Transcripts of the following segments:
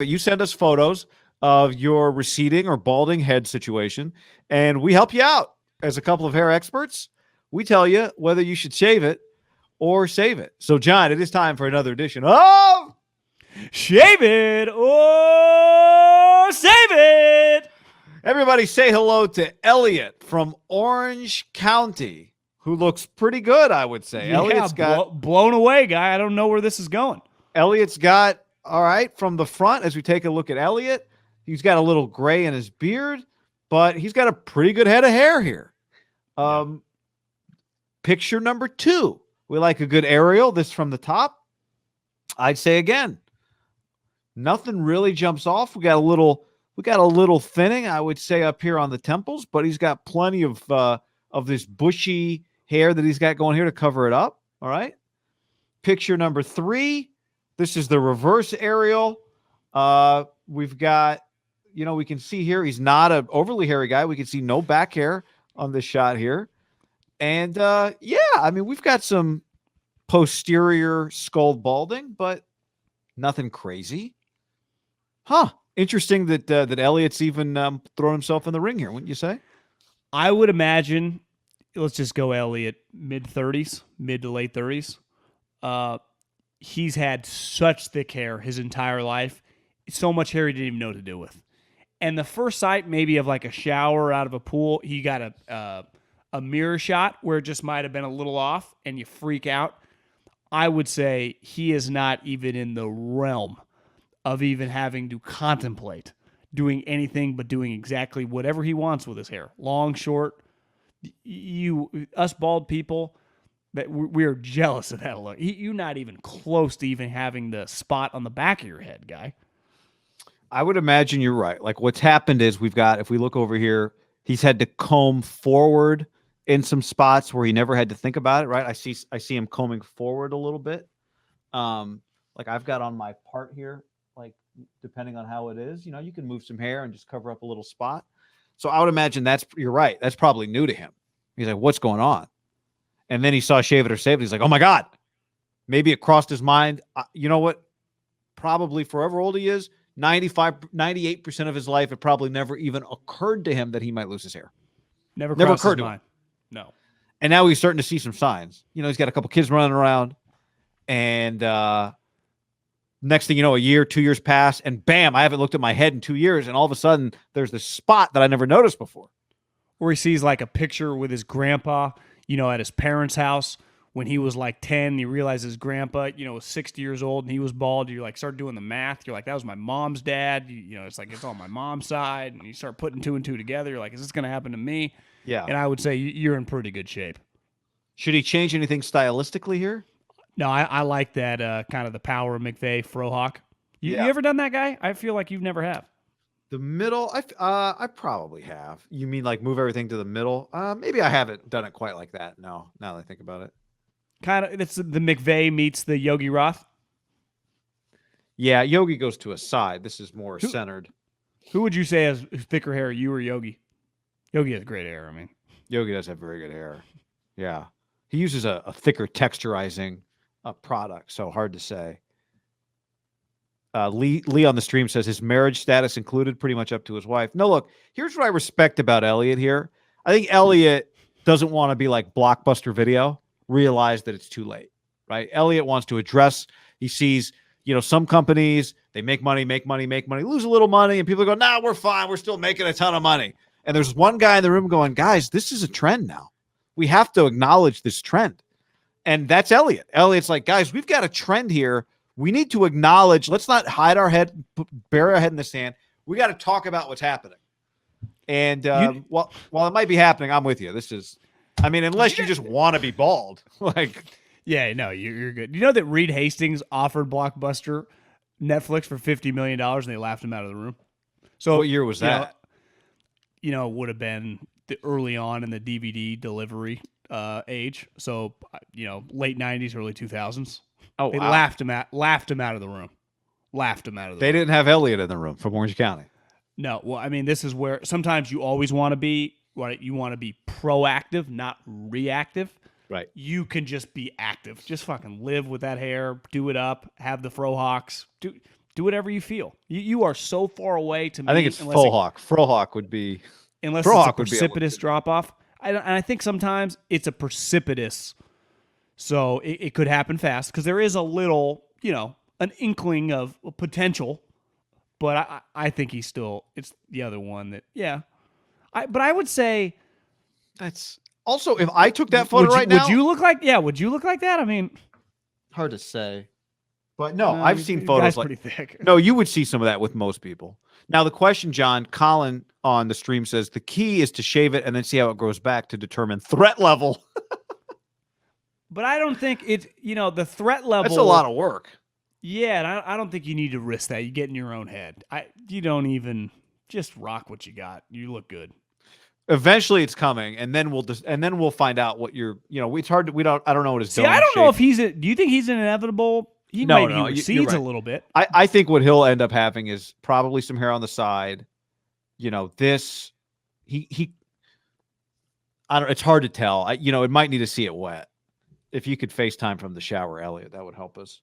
You send us photos of your receding or balding head situation, and we help you out. As a couple of hair experts, we tell you whether you should shave it or save it. So, John, it is time for another edition of Shave It or Save It. Everybody say hello to Elliott from Orange County, who looks pretty good, I would say. Yeah, Elliott's got blown away, guy. I don't know where this is going. All right, from the front, as we take a look at Elliott, he's got a little gray in his beard, but he's got a pretty good head of hair here. Picture number 2. We like a good aerial. This from the top. I'd say again, nothing really jumps off. We got a little thinning, I would say, up here on the temples, but he's got plenty of this bushy hair that he's got going here to cover it up. All right. Picture number 3. This is the reverse aerial. We've got, we can see here he's not an overly hairy guy. We can see no back hair on this shot here. And we've got some posterior skull balding, but nothing crazy. Interesting that Elliott's even thrown himself in the ring here, wouldn't you say? I would imagine, let's just go Elliott, mid-30s, mid to late 30s. He's had such thick hair his entire life. So much hair he didn't even know what to do with. And the first sight maybe of like a shower out of a pool, he got a mirror shot where it just might have been a little off and you freak out. I would say he is not even in the realm of even having to contemplate doing anything but doing exactly whatever he wants with his hair. Long, short. Us bald people, that we're jealous of that look. You're not even close to even having the spot on the back of your head, guy. I would imagine you're right. Like what's happened is if we look over here, he's had to comb forward in some spots where he never had to think about it, right? I see him combing forward a little bit. Like I've got on my part here, like depending on how it is, you can move some hair and just cover up a little spot. So I would imagine you're right. That's probably new to him. He's like, what's going on? And then he saw Shave It or Save It. He's like, oh my God. Maybe it crossed his mind. You know what? Probably for however old he is, 98% of his life, it probably never even occurred to him that he might lose his hair. Never occurred to him. No. And now he's starting to see some signs. He's got a couple kids running around. And next thing you know, a year, 2 years pass, and bam, I haven't looked at my head in 2 years. And all of a sudden, there's this spot that I never noticed before. Or he sees like a picture with his grandpa, at his parents' house when he was like 10. And he realized his grandpa, was 60 years old and he was bald. You like start doing the math. You're like, that was my mom's dad. It's like it's on my mom's side. And you start putting 2 and 2 together. You're like, is this going to happen to me? Yeah. And I would say you're in pretty good shape. Should he change anything stylistically here? No, I like that kind of the Power of McVeigh frohawk. You ever done that, guy? I feel like you've never have. The middle, I probably have. You mean like move everything to the middle? Maybe I haven't done it quite like that. No, now that I think about it. Kind of, it's the McVeigh meets the Yogi Roth. Yeah, Yogi goes to a side. This is more centered. Who would you say has thicker hair, you or Yogi? Yogi has great hair, Yogi does have very good hair. Yeah. He uses a thicker texturizing product, so hard to say. Lee on the stream says his marriage status included pretty much up to his wife. No, look, here's what I respect about Elliott here. I think Elliott doesn't want to be like Blockbuster Video, realize that it's too late, right? Elliott wants to address, he sees, some companies, they make money, lose a little money, and people go, nah, we're fine. We're still making a ton of money. And there's one guy in the room going, guys, this is a trend now. We have to acknowledge this trend. And that's Elliott. Elliott's like, guys, we've got a trend here. We need to acknowledge, let's not hide our head, bury our head in the sand. We got to talk about what's happening. And while it might be happening, I'm with you. This is, unless you just want to be bald. Yeah, no, you're good. You know that Reed Hastings offered Blockbuster Netflix for $50 million and they laughed him out of the room? So what year was that? It would have been early on in the DVD delivery age. So, late 90s, early 2000s. Oh, they wow. laughed him out of the room. They didn't have Elliott in the room from Orange County. No, well, this is where sometimes you always want to be. You want to be proactive, not reactive. Right. You can just be active. Just fucking live with that hair. Do it up. Have the frohawks. Do Do whatever you feel. You are so far away to me. I think it's Frohawk. Frohawk would be unless Frohawk it's a precipitous drop off. And I think sometimes it's a precipitous, so it could happen fast because there is a little, an inkling of potential. But I think it's the other one that, yeah. But I would say that's also, if I took that photo now, would you look like that? I mean, hard to say. But no, I've seen photos pretty thick. No, you would see some of that with most people. Now the question, John, Colin on the stream says the key is to shave it and then see how it grows back to determine threat level. But I don't think it's, the threat level. That's a lot of work. Yeah, and I don't think you need to risk that. You get in your own head. You don't even just rock what you got. You look good. Eventually, it's coming, and then we'll find out what you're. It's hard to. I don't know what his. See, I don't know if he's. Do you think he's an inevitable? He might recedes right. a little bit. I think what he'll end up having is probably some hair on the side. This he. I don't. It's hard to tell. It might need to see it wet. If you could FaceTime from the shower, Elliott, that would help us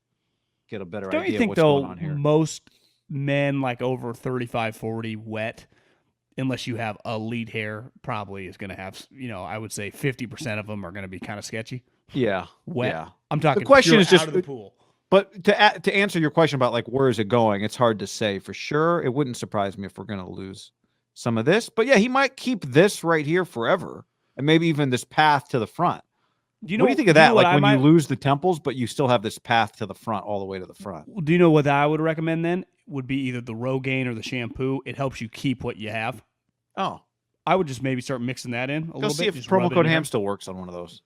get a better idea of what's going on here. Most men like over 35, 40 wet, unless you have elite hair, probably is going to have, I would say 50% of them are going to be kind of sketchy. Yeah. Wet. Yeah. I'm talking the question is just out of the pool. But to answer your question about like where is it going, it's hard to say for sure. It wouldn't surprise me if we're going to lose some of this. But yeah, he might keep this right here forever, and maybe even this path to the front. What do you think of that? Like when you lose the temples, but you still have this path to the front, all the way to the front. Do you know what I would recommend then? Would be either the Rogaine or the shampoo. It helps you keep what you have. Oh, I would just maybe start mixing that in a little bit. See if promo code Ham still works on one of those.